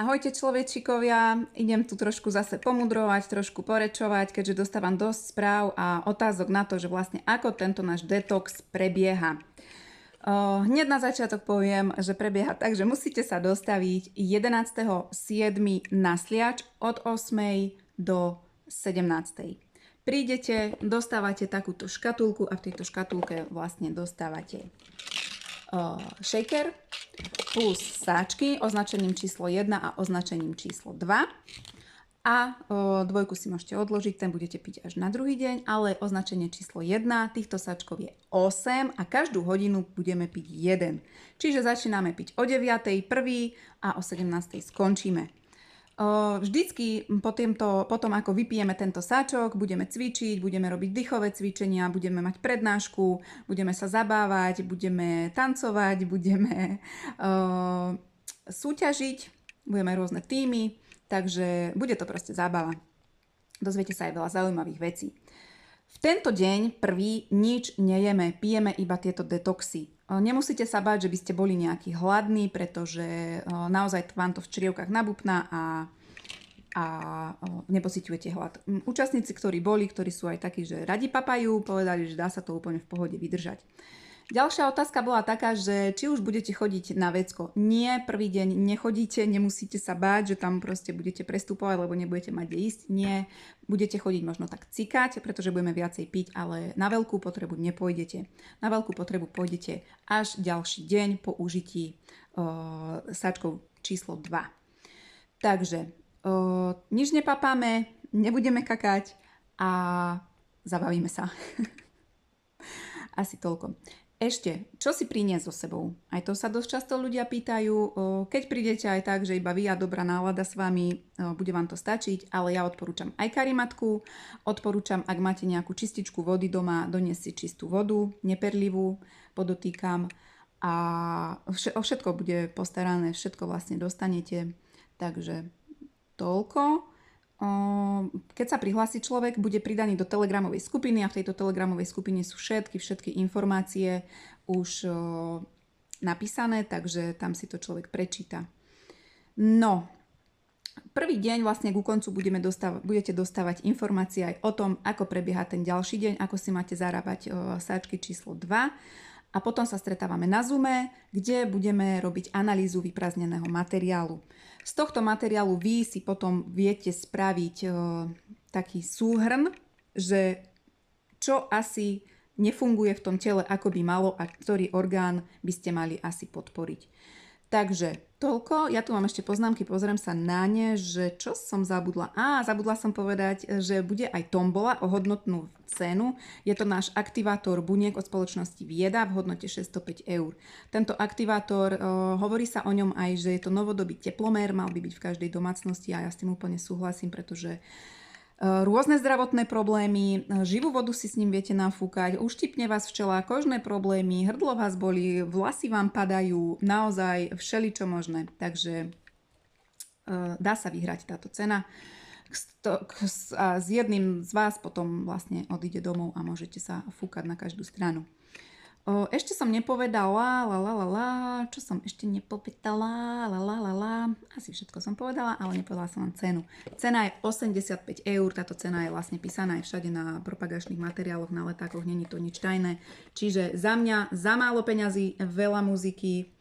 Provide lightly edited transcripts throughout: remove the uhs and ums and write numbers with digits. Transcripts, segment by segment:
Ahojte človečikovia, idem tu trošku zase pomudrovať, trošku porečovať, keďže dostávam dosť správ a otázok na to, že vlastne ako tento náš detox prebieha. Hneď na začiatok poviem, že prebieha tak, že musíte sa dostaviť 11.7. na sliač od 8. do 17. Prídete, dostávate takúto škatulku a v tejto škatulke vlastne dostávate shaker plus sáčky označením číslo 1 a označením číslo 2. A dvojku si môžete odložiť, ten budete piť až na druhý deň, ale označenie číslo 1, týchto sáčkov je 8 a každú hodinu budeme piť 1. Čiže začíname piť o 9, 1 a o 17 skončíme. Vždycky potom, ako vypijeme tento sáčok, budeme cvičiť, budeme robiť dýchové cvičenia, budeme mať prednášku, budeme sa zabávať, budeme tancovať, budeme súťažiť, budeme rôzne týmy, takže bude to proste zábava. Dozviete sa aj veľa zaujímavých vecí. V tento deň prvý nič nejeme, pijeme iba tieto detoxy. Nemusíte sa báť, že by ste boli nejaký hladní, pretože naozaj vám to v črievkách nabupná a nepociťujete hlad. Účastníci, ktorí sú aj takí, že radi papajú, povedali, že dá sa to úplne v pohode vydržať. Ďalšia otázka bola taká, že či už budete chodiť na vecko. Nie, prvý deň nechodíte, nemusíte sa báť, že tam proste budete prestupovať, lebo nebudete mať kde ísť. Nie, budete chodiť možno tak cikať, pretože budeme viacej piť, ale na veľkú potrebu nepôjdete. Na veľkú potrebu pôjdete až ďalší deň po užití sáčkov číslo 2. Takže nič nepapáme, nebudeme kakať a zabavíme sa. Asi toľko. Ešte, čo si priniesť so sebou? Aj to sa dosť často ľudia pýtajú. Keď prídete aj tak, že iba vy a dobrá nálada s vami, bude vám to stačiť, ale ja odporúčam aj karimatku. Odporúčam, ak máte nejakú čističku vody doma, doniesť si čistú vodu, neperlivú, podotýkam. A o všetko bude postarané, všetko vlastne dostanete. Takže toľko. Keď sa prihlási človek, bude pridaný do telegramovej skupiny a v tejto telegramovej skupine sú všetky informácie už napísané, takže tam si to človek prečíta. No, prvý deň vlastne ku koncu budete dostávať informácie aj o tom, ako prebieha ten ďalší deň, ako si máte zarábať sáčky číslo 2. A potom sa stretávame na Zoome, kde budeme robiť analýzu vyprázdneného materiálu. Z tohto materiálu vy si potom viete spraviť taký súhrn, že čo asi nefunguje v tom tele, ako by malo a ktorý orgán by ste mali asi podporiť. Takže toľko. Ja tu mám ešte poznámky, pozriem sa na ne, že čo som zabudla. Zabudla som povedať, že bude aj tombola o hodnotnú cenu. Je to náš aktivátor buniek od spoločnosti Vieda v hodnote 605 €. Tento aktivátor, hovorí sa o ňom aj, že je to novodobý teplomer, mal by byť v každej domácnosti a ja s tým úplne súhlasím, pretože rôzne zdravotné problémy, živú vodu si s ním viete nafúkať, uštipne vás včela, kožné problémy, hrdlo vás bolí, vlasy vám padajú, naozaj všeličo možné. Takže dá sa vyhrať táto cena. A s jedným z vás potom vlastne odíde domov a môžete sa fúkať na každú stranu. Ešte som nepovedala, čo som ešte nepovedala, asi všetko som povedala, ale nepovedala som vám cenu. Cena je 85 €, táto cena je vlastne písaná aj všade na propagačných materiáloch, na letákoch, není to nič tajné. Čiže za mňa, za málo peňazí, veľa muziky.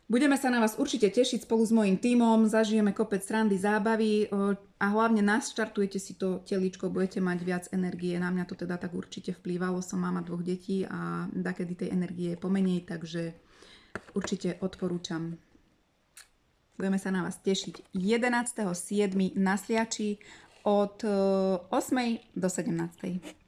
Budeme sa na vás určite tešiť spolu s mojím tímom, zažijeme kopec srandy, zábavy a hlavne naštartujete si to telíčko, budete mať viac energie. Na mňa to teda tak určite vplývalo, som mama 2 detí a dakedy tej energie je pomenej, takže určite odporúčam. Budeme sa na vás tešiť 11.7. na Sliači od 8. do 17.